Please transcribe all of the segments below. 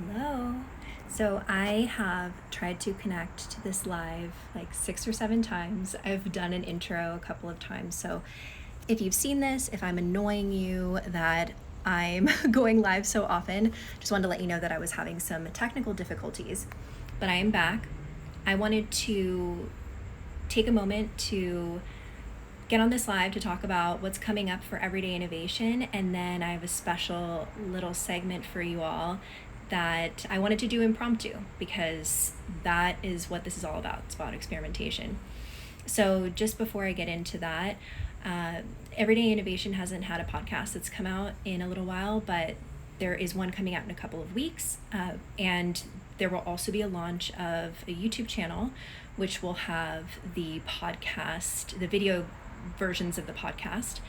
Hello. So I have tried to connect to this live like 6 or 7 times. I've done an intro a couple of times. So if you've seen this, if I'm annoying you that I'm going live so often, just wanted to let you know that I was having some technical difficulties, but I am back. I wanted to take a moment to get on this live to talk about what's coming up for Everyday Innovation, and then I have a special little segment for you all that I wanted to do impromptu because that is what this is all about. It's about experimentation. So just before I get into that, Everyday Innovation hasn't had a podcast that's come out in a little while, but there is one coming out in a couple of weeks, and there will also be a launch of a YouTube channel, which will have the podcast, the video versions of the podcast,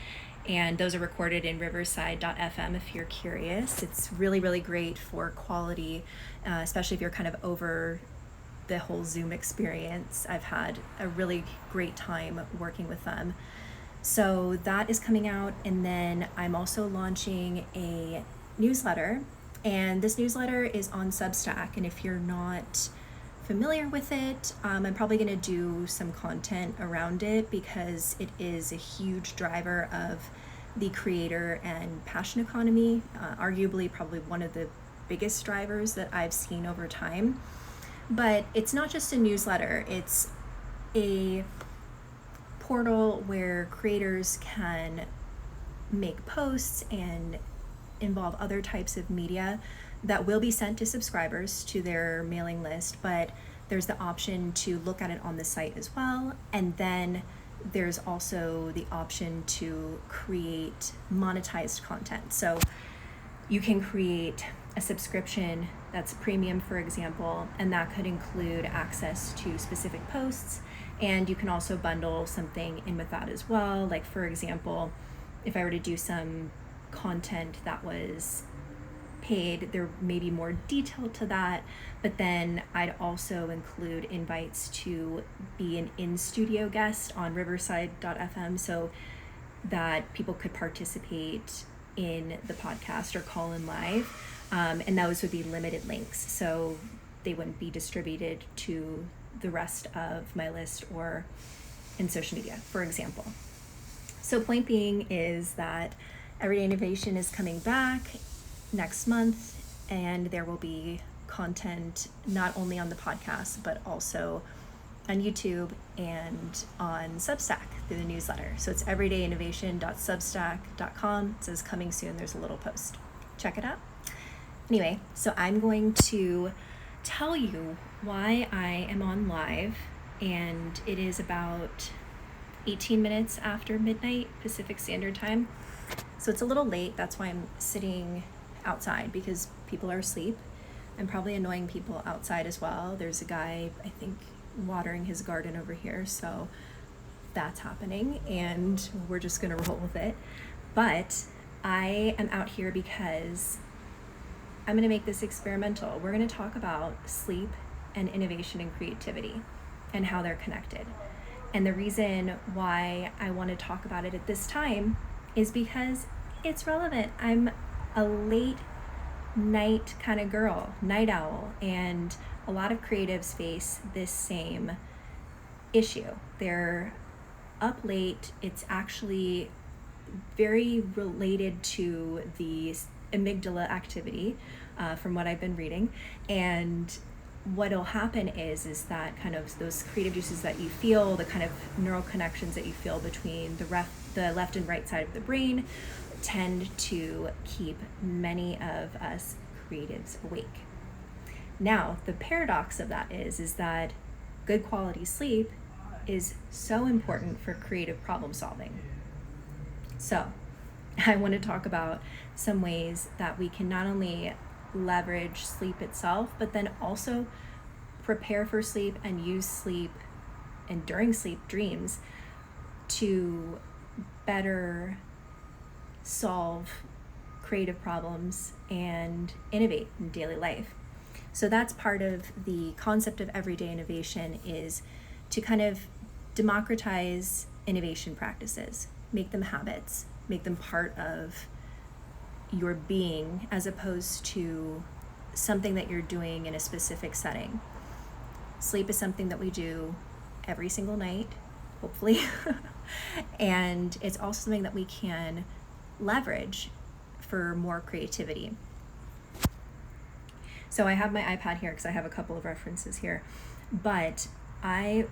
and those are recorded in riverside.fm if you're curious. It's really, really great for quality, especially if you're kind of over the whole Zoom experience. I've had a really great time working with them. So that is coming out, and then I'm also launching a newsletter, and this newsletter is on Substack, and if you're not familiar with it, I'm probably going to do some content around it because it is a huge driver of the creator and passion economy, arguably probably one of the biggest drivers that I've seen over time. But it's not just a newsletter, it's a portal where creators can make posts and involve other types of media that will be sent to subscribers to their mailing list, but there's the option to look at it on the site as well. And then there's also the option to create monetized content. So you can create a subscription that's premium, for example, and that could include access to specific posts. And you can also bundle something in with that as well. Like, for example, if I were to do some content that was paid, there may be more detail to that, but then I'd also include invites to be an in-studio guest on riverside.fm so that people could participate in the podcast or call in live, and those would be limited links, so they wouldn't be distributed to the rest of my list or in social media, for example. So point being is that Everyday Innovation is coming back next month, and there will be content not only on the podcast but also on YouTube and on Substack through the newsletter. So it's everydayinnovation.substack.com. It says coming soon. There's a little post. Check it out. Anyway, so I'm going to tell you why I am on live, and it is about 18 minutes after midnight Pacific Standard Time. So it's a little late. That's why I'm sitting outside, because people are asleep. I'm probably annoying people outside as well. There's a guy, I think, watering his garden over here, so that's happening, and we're just gonna roll with it. But I am out here because I'm gonna make this experimental. We're gonna talk about sleep and innovation and creativity and how they're connected. And the reason why I want to talk about it at this time is because it's relevant. I'm a late night kind of girl, night owl, and a lot of creatives face this same issue. They're up late. It's actually very related to the amygdala activity, from what I've been reading. And what'll happen is that kind of those creative juices that you feel, the kind of neural connections that you feel between the left and right side of the brain, tend to keep many of us creatives awake. Now, the paradox of that is that good quality sleep is so important for creative problem solving. So I want to talk about some ways that we can not only leverage sleep itself, but then also prepare for sleep and use sleep and during sleep dreams to better solve creative problems and innovate in daily life. So that's part of the concept of everyday innovation, is to kind of democratize innovation practices, make them habits, make them part of your being, as opposed to something that you're doing in a specific setting. Sleep is something that we do every single night, hopefully. And it's also something that we can leverage for more creativity. So I have my iPad here because I have a couple of references here, but I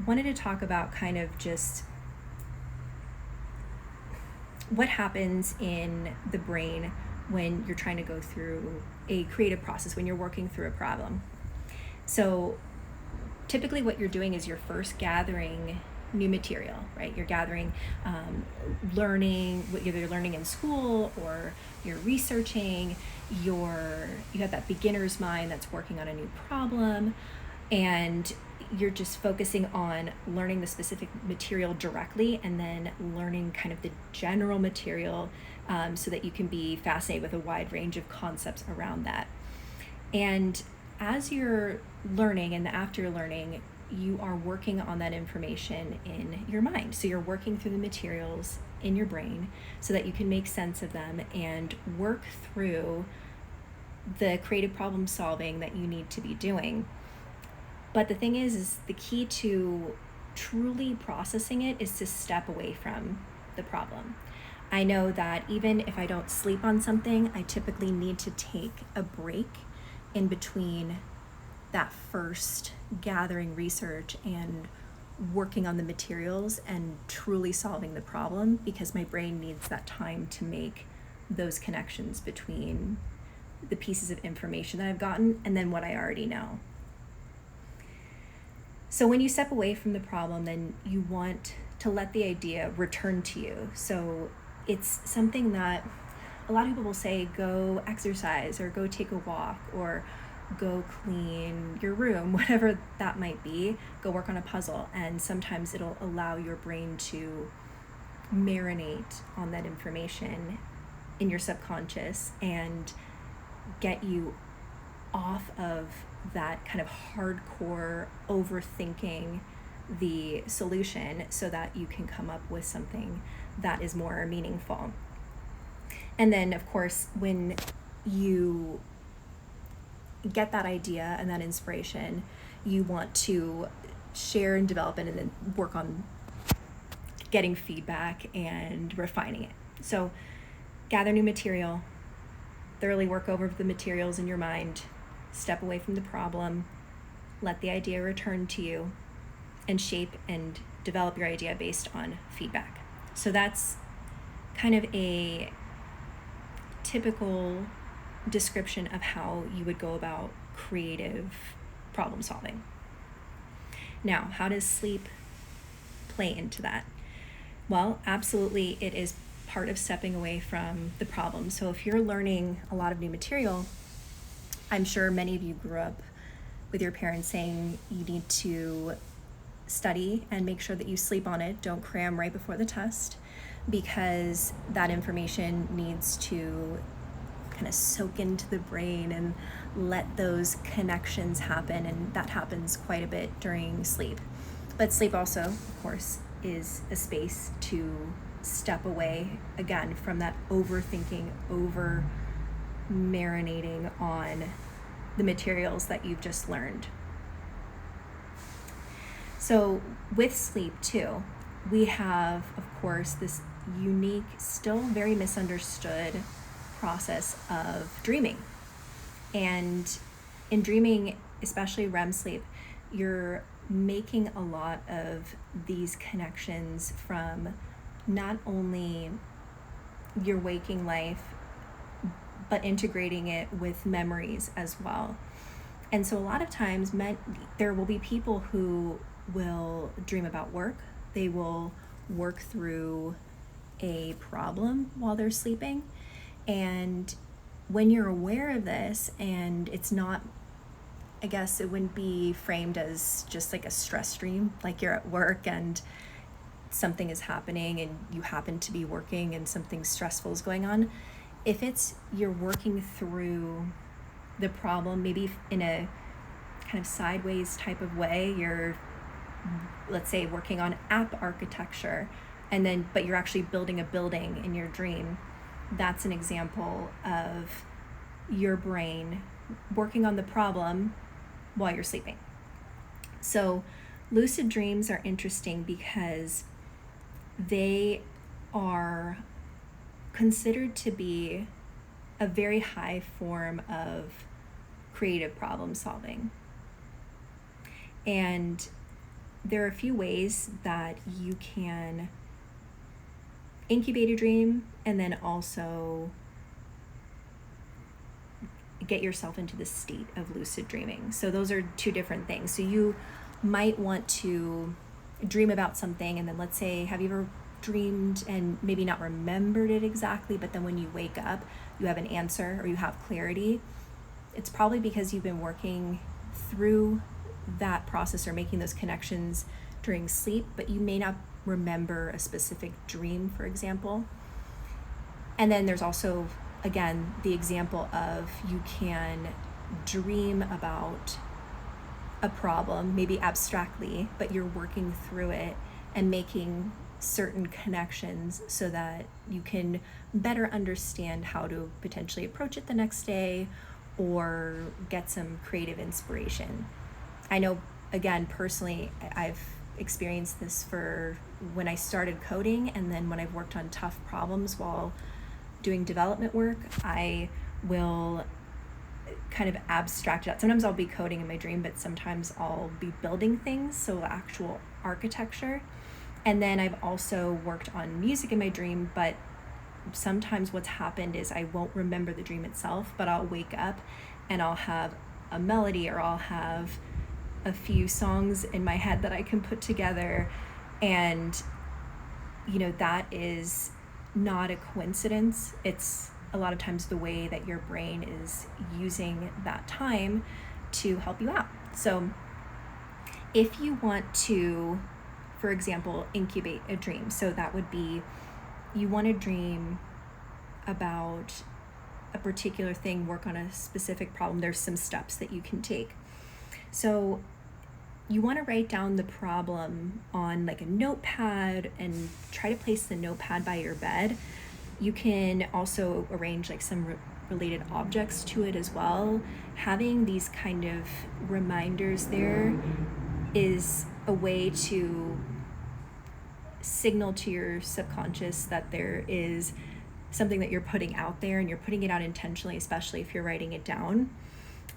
wanted to talk about kind of just what happens in the brain when you're trying to go through a creative process, when you're working through a problem. So typically what you're doing is you're first gathering new material, right? You're gathering, learning, either you're learning in school or you're researching, you have that beginner's mind that's working on a new problem, and you're just focusing on learning the specific material directly and then learning kind of the general material, so that you can be fascinated with a wide range of concepts around that. And as you're learning and after you're learning, you are working on that information in your mind. So you're working through the materials in your brain so that you can make sense of them and work through the creative problem solving that you need to be doing. But the thing is the key to truly processing it is to step away from the problem. I know that even if I don't sleep on something, I typically need to take a break in between that first gathering research and working on the materials and truly solving the problem, because my brain needs that time to make those connections between the pieces of information that I've gotten and then what I already know. So when you step away from the problem, then you want to let the idea return to you. So it's something that a lot of people will say, go exercise or go take a walk or go clean your room, whatever that might be, go work on a puzzle. And sometimes it'll allow your brain to marinate on that information in your subconscious and get you off of that kind of hardcore overthinking the solution so that you can come up with something that is more meaningful. And then, of course, when you get that idea and that inspiration, you want to share and develop it and then work on getting feedback and refining it. So gather new material, thoroughly work over the materials in your mind, step away from the problem, let the idea return to you, and shape and develop your idea based on feedback. So that's kind of a typical description of how you would go about creative problem solving. Now, how does sleep play into that? Well, absolutely, it is part of stepping away from the problem. So if you're learning a lot of new material, I'm sure many of you grew up with your parents saying you need to study and make sure that you sleep on it. Don't cram right before the test, because that information needs to kind of soak into the brain and let those connections happen, and that happens quite a bit during sleep. But sleep also, of course, is a space to step away again from that overthinking, over marinating on the materials that you've just learned. So with sleep too, we have, of course, this unique, still very misunderstood process of dreaming. And in dreaming, especially REM sleep, you're making a lot of these connections from not only your waking life, but integrating it with memories as well. And so a lot of times there will be people who will dream about work. They will work through a problem while they're sleeping. And when you're aware of this, and it's not, I guess it wouldn't be framed as just like a stress dream, like you're at work and something is happening and you happen to be working and something stressful is going on. If it's you're working through the problem, maybe in a kind of sideways type of way, you're, let's say, working on app architecture, and then but you're actually building a building in your dream, that's an example of your brain working on the problem while you're sleeping. So lucid dreams are interesting because they are considered to be a very high form of creative problem solving. And there are a few ways that you can incubate a dream and then also get yourself into the state of lucid dreaming. So those are two different things. So you might want to dream about something, and then let's say, have you ever dreamed and maybe not remembered it exactly, but then when you wake up, you have an answer or you have clarity? It's probably because you've been working through that process or making those connections during sleep, but you may not remember a specific dream, for example. And then there's also, again, the example of you can dream about a problem, maybe abstractly, but you're working through it and making certain connections so that you can better understand how to potentially approach it the next day or get some creative inspiration. I know, again, personally, I've experienced this for when I started coding, and then when I've worked on tough problems while doing development work, I will kind of abstract it out. Sometimes I'll be coding in my dream, but sometimes I'll be building things, so actual architecture. And then I've also worked on music in my dream, but sometimes what's happened is I won't remember the dream itself, but I'll wake up and I'll have a melody, or I'll have a few songs in my head that I can put together. And, you know, that is not a coincidence. It's a lot of times the way that your brain is using that time to help you out. So if you want to, for example, incubate a dream, so that would be, you want to dream about a particular thing, work on a specific problem. There's some steps that you can take. So you want to write down the problem on like a notepad and try to place the notepad by your bed. You can also arrange like some related objects to it as well. Having these kind of reminders there is a way to signal to your subconscious that there is something that you're putting out there, and you're putting it out intentionally, especially if you're writing it down.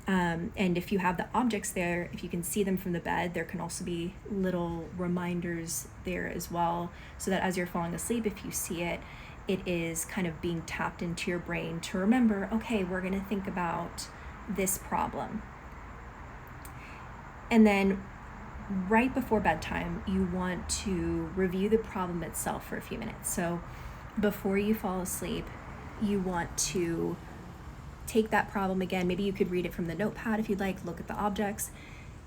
And if you have the objects there, if you can see them from the bed, there can also be little reminders there as well, so that as you're falling asleep, if you see it, it is kind of being tapped into your brain to remember, okay, we're going to think about this problem. And then right before bedtime, you want to review the problem itself for a few minutes. So before you fall asleep, you want to take that problem again. Maybe you could read it from the notepad if you'd like, look at the objects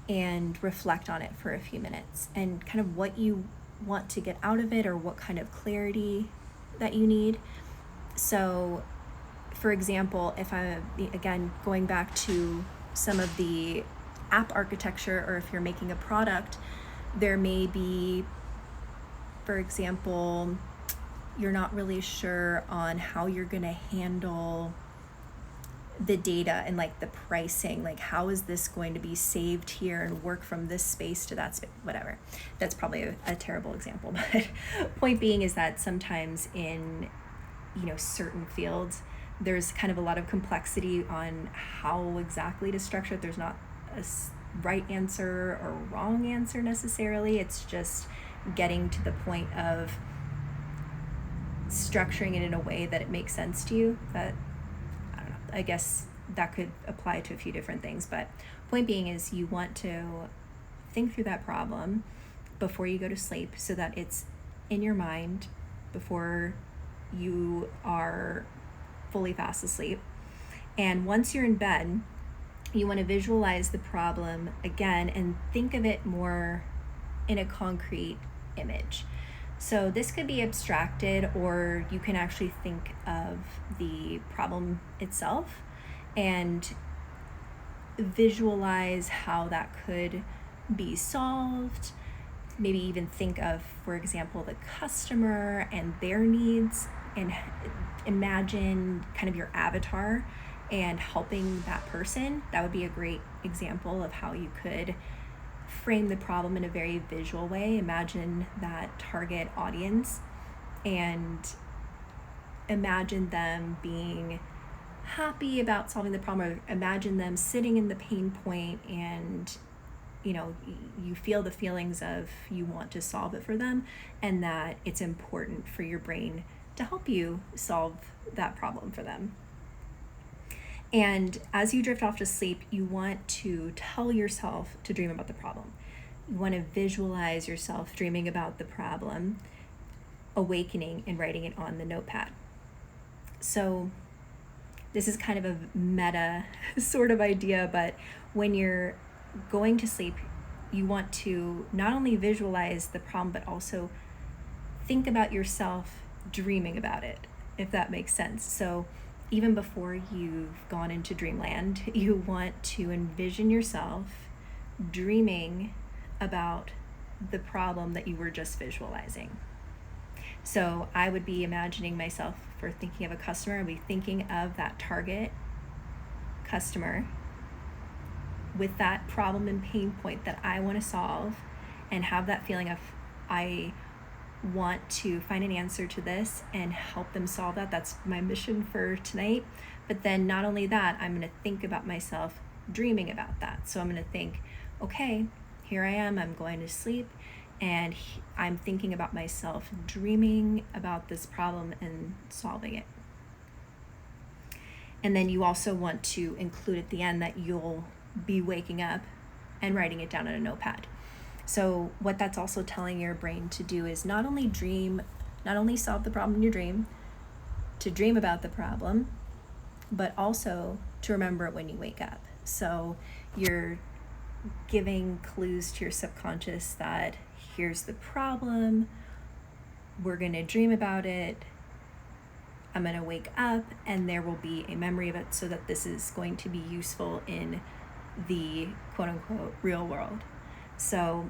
and reflect on it for a few minutes, and kind of what you want to get out of it, or what kind of clarity that you need. So for example, if again, going back to some of the app architecture, or if you're making a product, there may be, for example, you're not really sure on how you're going to handle the data and like the pricing, like how is this going to be saved here and work from this space to that space, whatever. That's probably a terrible example, but point being is that sometimes in, you know, certain fields, there's kind of a lot of complexity on how exactly to structure it. There's not a right answer or wrong answer necessarily. It's just getting to the point of structuring it in a way that it makes sense to you. That, I don't know, I guess that could apply to a few different things, but point being is you want to think through that problem before you go to sleep, so that it's in your mind before you are fully fast asleep. And once you're in bed, you want to visualize the problem again and think of it more in a concrete image. So this could be abstracted, or you can actually think of the problem itself and visualize how that could be solved. Maybe even think of, for example, the customer and their needs, and imagine kind of your avatar and helping that person, that would be a great example of how you could frame the problem in a very visual way. Imagine that target audience and imagine them being happy about solving the problem, or imagine them sitting in the pain point and you feel the feelings of you want to solve it for them, and that it's important for your brain to help you solve that problem for them. And as you drift off to sleep, you want to tell yourself to dream about the problem. You want to visualize yourself dreaming about the problem, awakening, and writing it on the notepad. So this is kind of a meta sort of idea, but when you're going to sleep, you want to not only visualize the problem, but also think about yourself dreaming about it, if that makes sense. So even before you've gone into dreamland, you want to envision yourself dreaming about the problem that you were just visualizing. So I would be imagining myself, for thinking of a customer, I'd be thinking of that target customer with that problem and pain point that I want to solve, and have that feeling of I want to find an answer to this and help them solve that. That's my mission for tonight. But then not only that, I'm going to think about myself dreaming about that. So I'm going to think, okay, here I am, I'm going to sleep, and I'm thinking about myself dreaming about this problem and solving it. And then you also want to include at the end that you'll be waking up and writing it down on a notepad. So what that's also telling your brain to do is not only solve the problem in your dream, to dream about the problem, but also to remember it when you wake up. So you're giving clues to your subconscious that here's the problem, we're going to dream about it, I'm going to wake up, and there will be a memory of it, so that this is going to be useful in the quote-unquote real world. So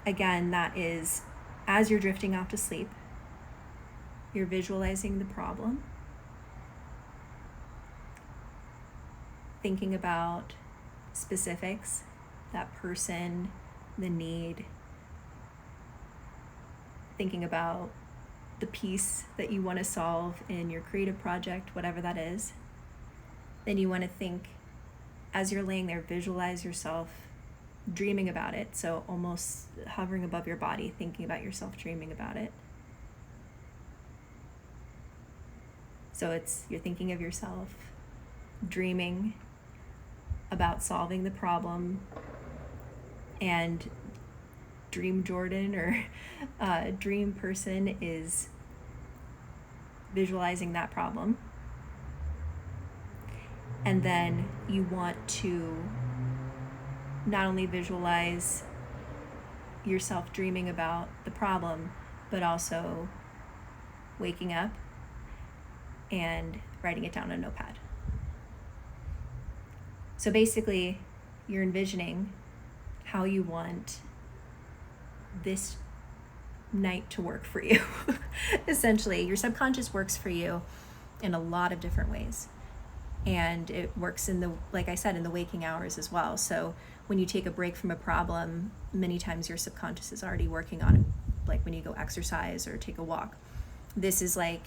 again, that is, as you're drifting off to sleep, you're visualizing the problem, thinking about specifics, that person, the need, thinking about the piece that you want to solve in your creative project, whatever that is. Then you want to think, as you're laying there, visualize yourself dreaming about it. So almost hovering above your body, thinking about yourself dreaming about it. So you're thinking of yourself dreaming about solving the problem, and Dream Jordan or dream person is visualizing that problem. And then you want to not only visualize yourself dreaming about the problem, but also waking up and writing it down on a notepad. So basically, you're envisioning how you want this night to work for you. Essentially, your subconscious works for you in a lot of different ways. And it works like I said, in the waking hours as well. So when you take a break from a problem, many times your subconscious is already working on it, like when you go exercise or take a walk. This is like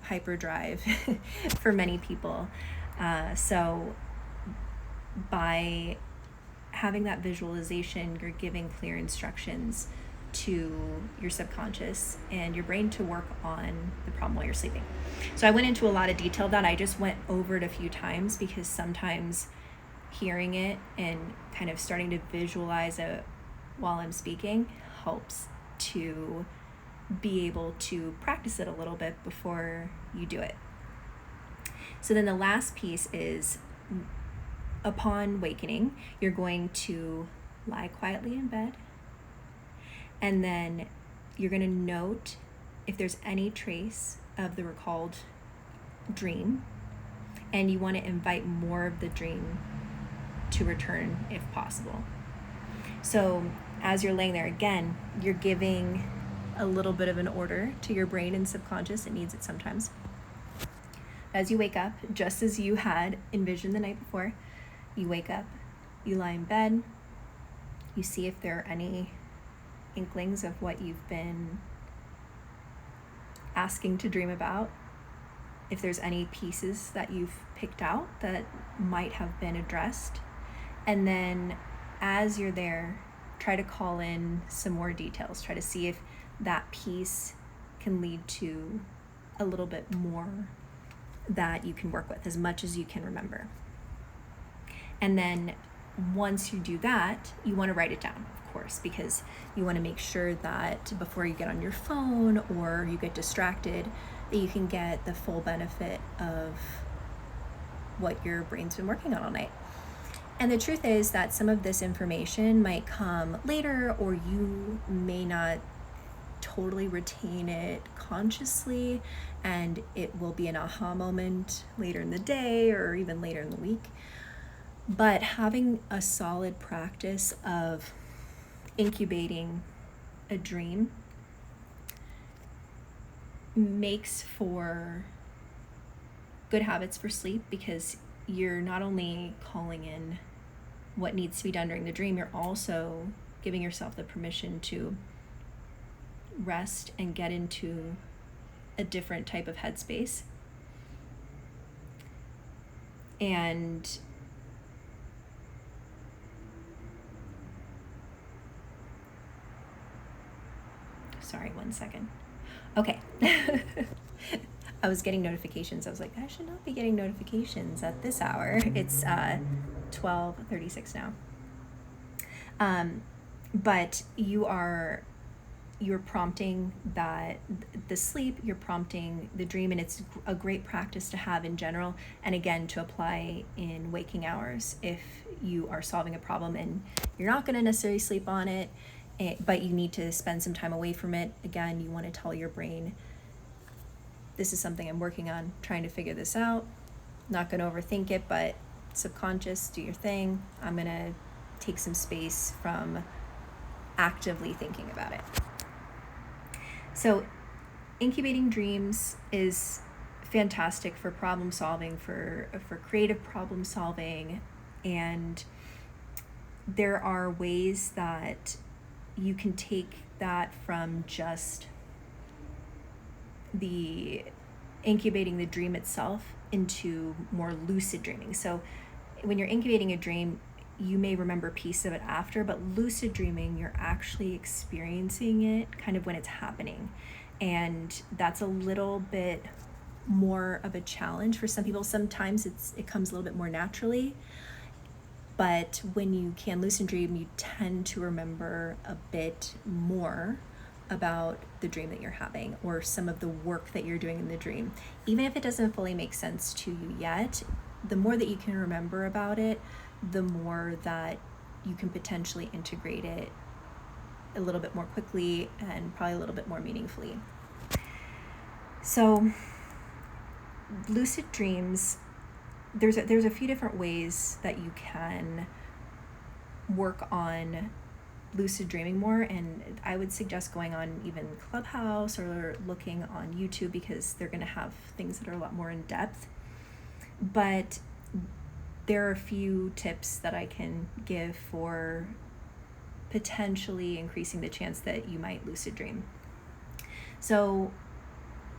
hyperdrive for many people. So by having that visualization, you're giving clear instructions to your subconscious and your brain to work on the problem while you're sleeping. So I went into a lot of detail of that. I just went over it a few times because sometimes hearing it and kind of starting to visualize it while I'm speaking helps to be able to practice it a little bit before you do it. So then the last piece is, upon wakening, you're going to lie quietly in bed, and then you're going to note if there's any trace of the recalled dream, and you want to invite more of the dream to return if possible. So as you're laying there, again, you're giving a little bit of an order to your brain and subconscious. It needs it sometimes. as you wake up, just as you had envisioned the night before, you wake up, you lie in bed, you see if there are any inklings of what you've been asking to dream about, if there's any pieces that you've picked out that might have been addressed. And then as you're there, try to call in some more details. Try to see if that piece can lead to a little bit more that you can work with, as much as you can remember. And then once you do that, you want to write it down, of course, because you want to make sure that before you get on your phone or you get distracted, that you can get the full benefit of what your brain's been working on all night. And the truth is that some of this information might come later, or you may not totally retain it consciously, and it will be an aha moment later in the day or even later in the week. But having a solid practice of incubating a dream makes for good habits for sleep, because you're not only calling in what needs to be done during the dream, you're also giving yourself the permission to rest and get into a different type of headspace. And sorry, 1 second. Okay. I was getting notifications. I was like, I should not be getting notifications at this hour. It's 12:36 now. But you're prompting that the sleep, you're prompting the dream, and it's a great practice to have in general, and again to apply in waking hours if you are solving a problem and you're not going to necessarily sleep on it, but you need to spend some time away from it. Again, you want to tell your brain, this is something I'm working on, trying to figure this out, not going to overthink it, but subconscious, do your thing. I'm going to take some space from actively thinking about it. So incubating dreams is fantastic for problem solving, for creative problem solving, and there are ways that you can take that from just the incubating the dream itself into more lucid dreaming. So when you're incubating a dream, you may remember a piece of it after, but lucid dreaming, you're actually experiencing it kind of when it's happening. And that's a little bit more of a challenge for some people. Sometimes it comes a little bit more naturally, but when you can lucid dream, you tend to remember a bit more about the dream that you're having, or some of the work that you're doing in the dream. Even if it doesn't fully make sense to you yet, the more that you can remember about it, the more that you can potentially integrate it a little bit more quickly and probably a little bit more meaningfully. So lucid dreams, there's a few different ways that you can work on lucid dreaming more, and I would suggest going on even Clubhouse or looking on YouTube, because they're going to have things that are a lot more in depth. But there are a few tips that I can give for potentially increasing the chance that you might lucid dream. So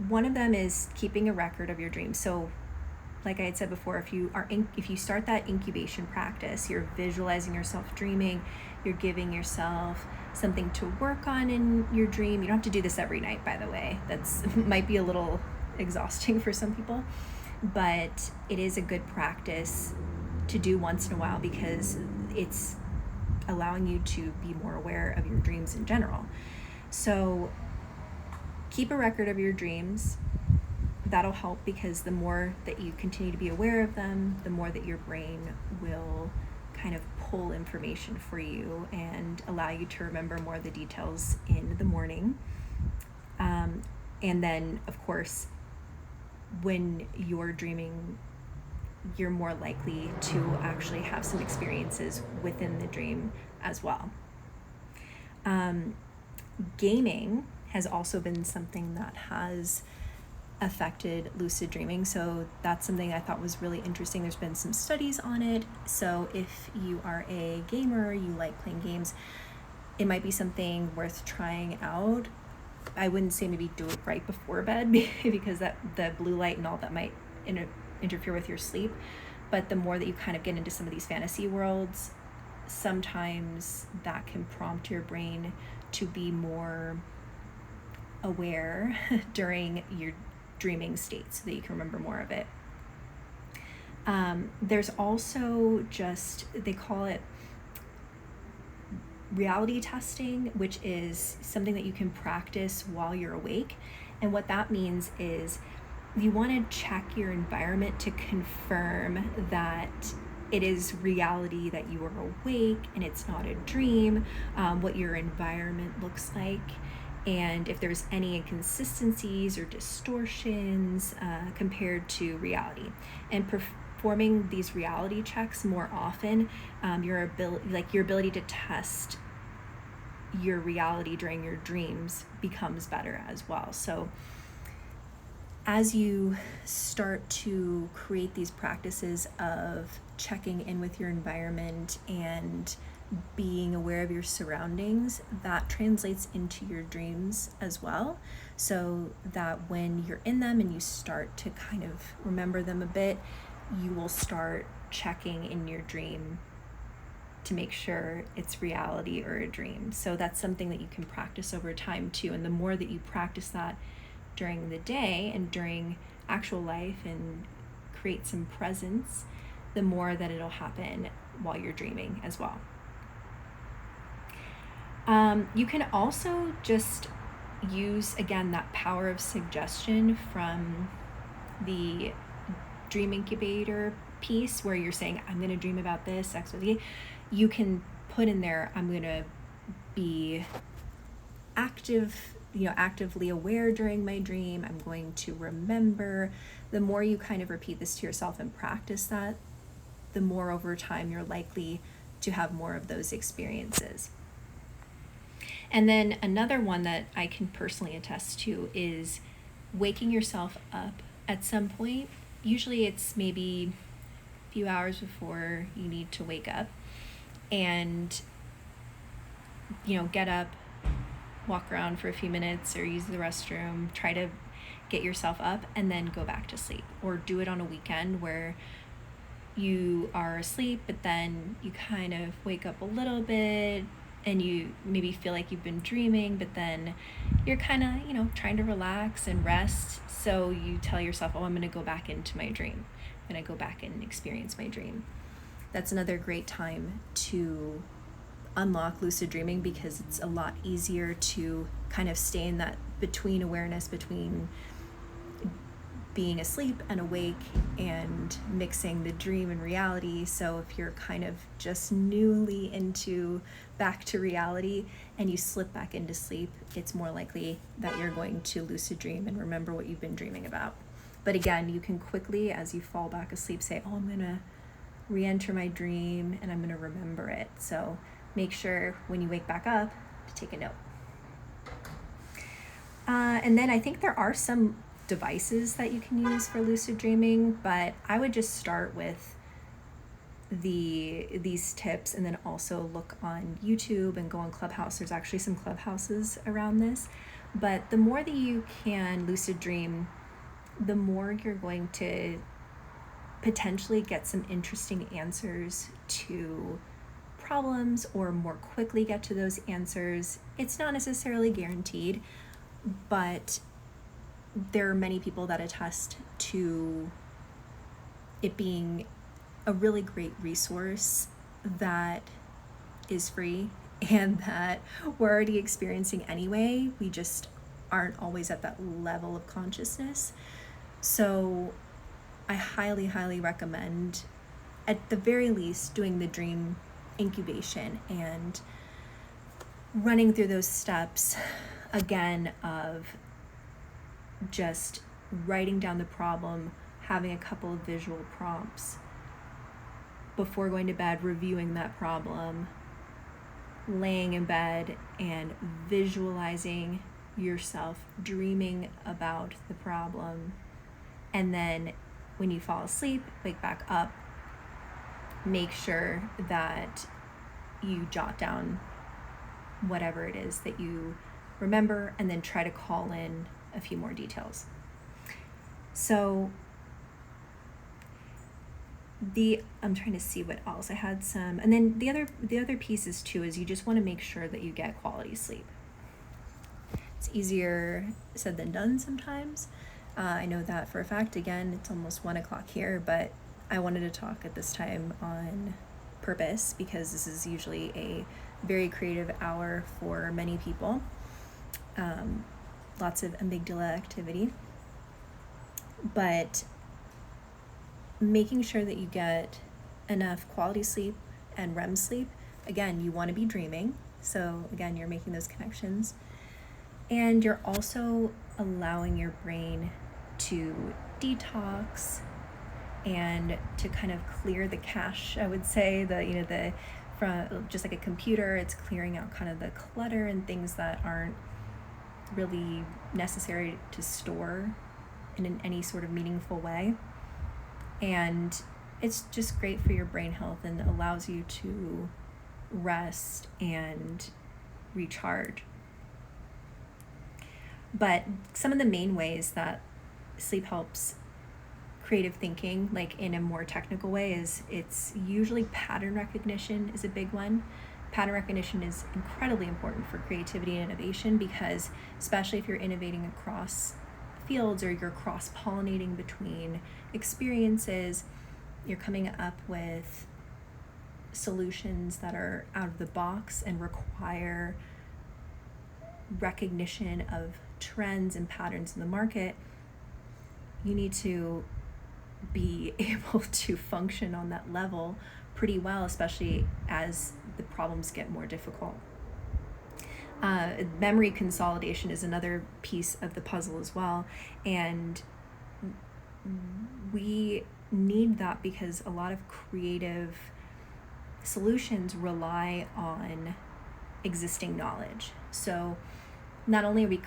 one of them is keeping a record of your dreams. So like I had said before, if you start that incubation practice, you're visualizing yourself dreaming, you're giving yourself something to work on in your dream. You don't have to do this every night, by the way. That's might be a little exhausting for some people, but it is a good practice to do once in a while, because it's allowing you to be more aware of your dreams in general. So keep a record of your dreams. That'll help, because the more that you continue to be aware of them, the more that your brain will kind of pull information for you and allow you to remember more of the details in the morning. And then, of course, when you're dreaming, you're more likely to actually have some experiences within the dream as well. Gaming has also been something that has affected lucid dreaming. So that's something I thought was really interesting. There's been some studies on it. So if you are a gamer, you like playing games, it might be something worth trying out. I wouldn't say maybe do it right before bed because that the blue light and all that might interfere with your sleep. But the more that you kind of get into some of these fantasy worlds, sometimes that can prompt your brain to be more aware during your dreaming state so that you can remember more of it. There's also they call it reality testing, which is something that you can practice while you're awake. And what that means is you want to check your environment to confirm that it is reality, that you are awake and it's not a dream, what your environment looks like, and if there's any inconsistencies or distortions compared to reality. And performing these reality checks more often, your ability to test your reality during your dreams becomes better as well. So as you start to create these practices of checking in with your environment and being aware of your surroundings, that translates into your dreams as well, so that when you're in them and you start to kind of remember them a bit, you will start checking in your dream to make sure it's reality or a dream. So that's something that you can practice over time too. And the more that you practice that during the day and during actual life and create some presence, the more that it'll happen while you're dreaming as well. You can also just use, again, that power of suggestion from the dream incubator piece where you're saying, I'm going to dream about this, X, Y, Z. You can put in there, I'm going to be actively aware during my dream. I'm going to remember. The more you kind of repeat this to yourself and practice that, the more over time you're likely to have more of those experiences. And then another one that I can personally attest to is waking yourself up at some point. Usually it's maybe a few hours before you need to wake up, and get up, walk around for a few minutes or use the restroom, try to get yourself up and then go back to sleep. Or do it on a weekend where you are asleep, but then you kind of wake up a little bit and you maybe feel like you've been dreaming, but then you're kind of, trying to relax and rest. So you tell yourself, I'm going to go back into my dream. I'm going to go back and experience my dream. That's another great time to unlock lucid dreaming, because it's a lot easier to kind of stay in that between awareness between being asleep and awake and mixing the dream and reality. So if you're kind of just newly into back to reality and you slip back into sleep, it's more likely that you're going to lucid dream and remember what you've been dreaming about. But again, you can quickly, as you fall back asleep, say, I'm going to re-enter my dream and I'm going to remember it. So make sure when you wake back up to take a note. And then I think there are some devices that you can use for lucid dreaming, but I would just start with these tips and then also look on YouTube and go on Clubhouse. There's actually some Clubhouses around this. But the more that you can lucid dream, the more you're going to potentially get some interesting answers to problems or more quickly get to those answers. It's not necessarily guaranteed, but there are many people that attest to it being a really great resource that is free and that we're already experiencing anyway. We just aren't always at that level of consciousness. So I highly, highly recommend, at the very least, doing the dream incubation and running through those steps again of just writing down the problem, having a couple of visual prompts before going to bed, reviewing that problem, laying in bed and visualizing yourself dreaming about the problem, and then when you fall asleep, wake back up, make sure that you jot down whatever it is that you remember, and then try to call in a few more details. So I'm trying to see what else I had some, and then the other pieces too is you just want to make sure that you get quality sleep. It's easier said than done sometimes. I know that for a fact. Again, it's almost 1:00 here, but I wanted to talk at this time on purpose because this is usually a very creative hour for many people. Lots of amygdala activity, but making sure that you get enough quality sleep and REM sleep. Again, you want to be dreaming. So again, you're making those connections. And you're also allowing your brain to detox and to kind of clear the cache, I would say, from just like a computer, it's clearing out kind of the clutter and things that aren't really necessary to store in any sort of meaningful way. And it's just great for your brain health and allows you to rest and recharge. But some of the main ways that sleep helps creative thinking, like in a more technical way, is it's usually pattern recognition is a big one. Pattern recognition is incredibly important for creativity and innovation because, especially if you're innovating across fields or you're cross-pollinating between experiences, you're coming up with solutions that are out of the box and require recognition of trends and patterns in the market. You need to be able to function on that level pretty well, especially as the problems get more difficult. Memory consolidation is another piece of the puzzle as well, and we need that because a lot of creative solutions rely on existing knowledge. So not only are we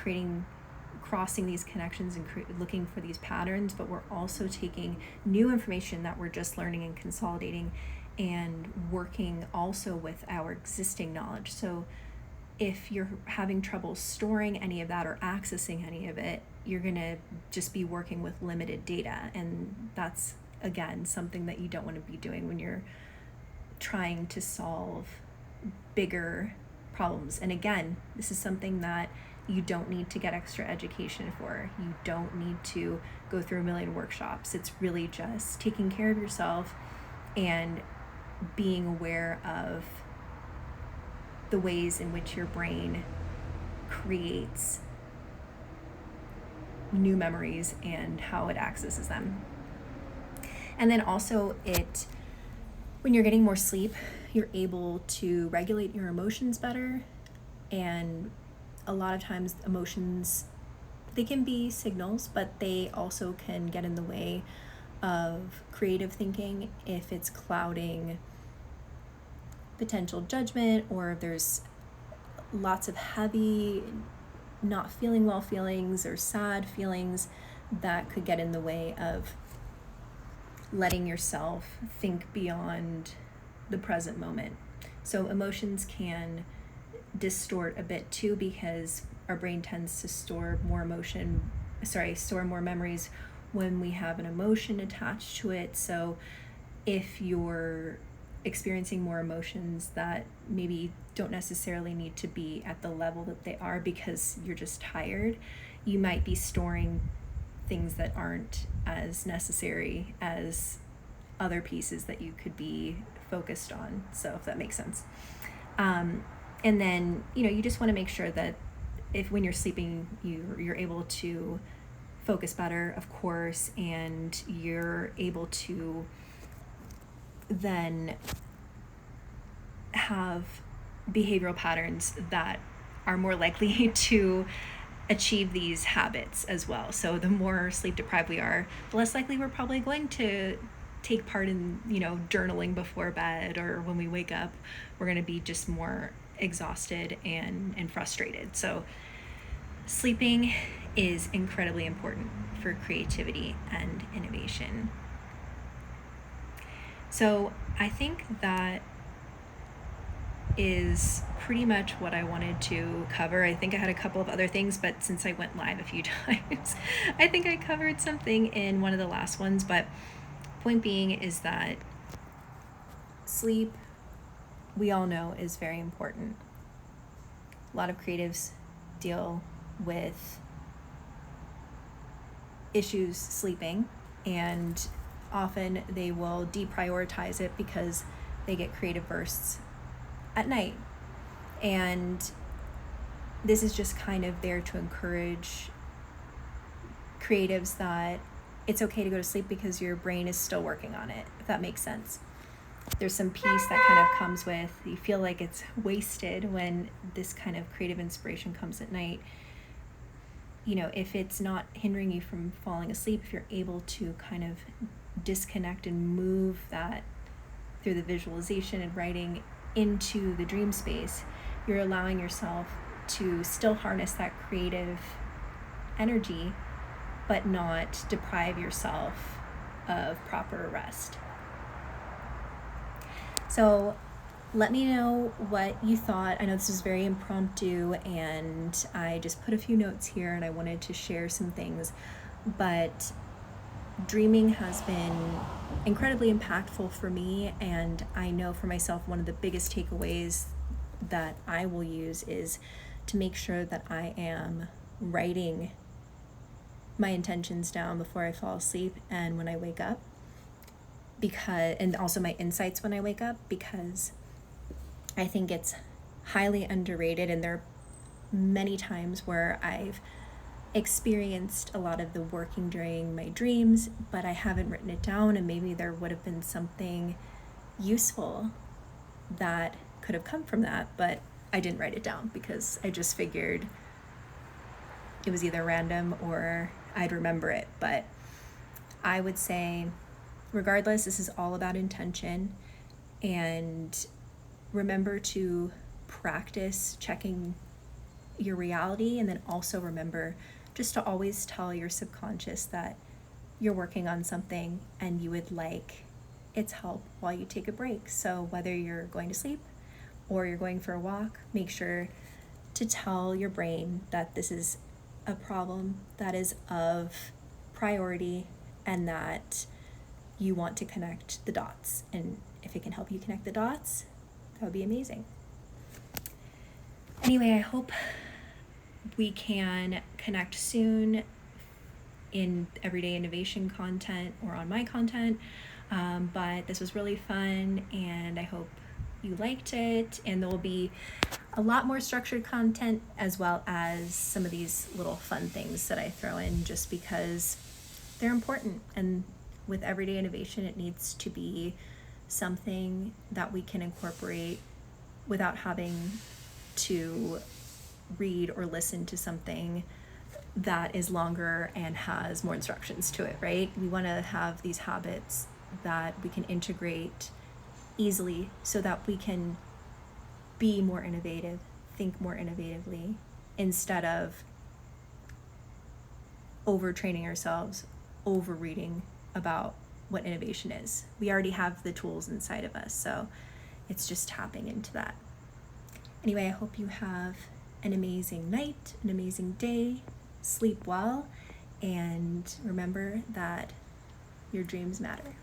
crossing these connections and looking for these patterns, but we're also taking new information that we're just learning and consolidating and working also with our existing knowledge. So if you're having trouble storing any of that or accessing any of it, you're going to just be working with limited data. And that's, again, something that you don't want to be doing when you're trying to solve bigger problems. And again, this is something that you don't need to get extra education for. You don't need to go through a million workshops. It's really just taking care of yourself and being aware of the ways in which your brain creates new memories and how it accesses them. And then also when you're getting more sleep, you're able to regulate your emotions better. And a lot of times emotions, they can be signals, but they also can get in the way of creative thinking if it's clouding potential judgment, or if there's lots of heavy, not feeling well feelings or sad feelings that could get in the way of letting yourself think beyond the present moment. So emotions can distort a bit too, because our brain tends to store more memories when we have an emotion attached to it. So if you're experiencing more emotions that maybe don't necessarily need to be at the level that they are because you're just tired, you might be storing things that aren't as necessary as other pieces that you could be focused on. So if that makes sense. And then, you just want to make sure that when you're sleeping, you're able to focus better, of course, and you're able to then have behavioral patterns that are more likely to achieve these habits as well. So the more sleep deprived we are, the less likely we're probably going to take part in, journaling before bed, or when we wake up, we're going to be just more exhausted and frustrated. So Sleeping is incredibly important for creativity and innovation. So I think that is pretty much what I wanted to cover. I think I had a couple of other things, but since I went live a few times, I think I covered something in one of the last ones. But point being is that sleep, we all know, is very important. A lot of creatives deal with issues sleeping, and often they will deprioritize it because they get creative bursts at night. And this is just kind of there to encourage creatives that it's okay to go to sleep because your brain is still working on it, if that makes sense. There's some peace that kind of comes with, you feel like it's wasted when this kind of creative inspiration comes at night. You know, if it's not hindering you from falling asleep, if you're able to kind of disconnect and move that through the visualization and writing into the dream space, you're allowing yourself to still harness that creative energy, but not deprive yourself of proper rest. So let me know what you thought. I know this is very impromptu and I just put a few notes here and I wanted to share some things, but dreaming has been incredibly impactful for me, and I know for myself one of the biggest takeaways that I will use is to make sure that I am writing my intentions down before I fall asleep and when I wake up, and also my insights when I wake up, because I think it's highly underrated, and there are many times where I've experienced a lot of the working during my dreams, but I haven't written it down, and maybe there would have been something useful that could have come from that, but I didn't write it down because I just figured it was either random or I'd remember it. But I would say, regardless, this is all about intention, and remember to practice checking your reality, and then also remember just to always tell your subconscious that you're working on something and you would like its help while you take a break. So whether you're going to sleep or you're going for a walk, make sure to tell your brain that this is a problem that is of priority and that you want to connect the dots. And if it can help you connect the dots, that would be amazing. Anyway, I hope we can connect soon in everyday innovation content or on my content. But this was really fun and I hope you liked it. And there will be a lot more structured content as well as some of these little fun things that I throw in just because they're important. And with everyday innovation, it needs to be something that we can incorporate without having to read or listen to something that is longer and has more instructions to it, right? We want to have these habits that we can integrate easily so that we can be more innovative, think more innovatively, instead of overtraining ourselves, over reading about what innovation is. We already have the tools inside of us, so it's just tapping into that. Anyway, I hope you have an amazing night, an amazing day, sleep well, and remember that your dreams matter.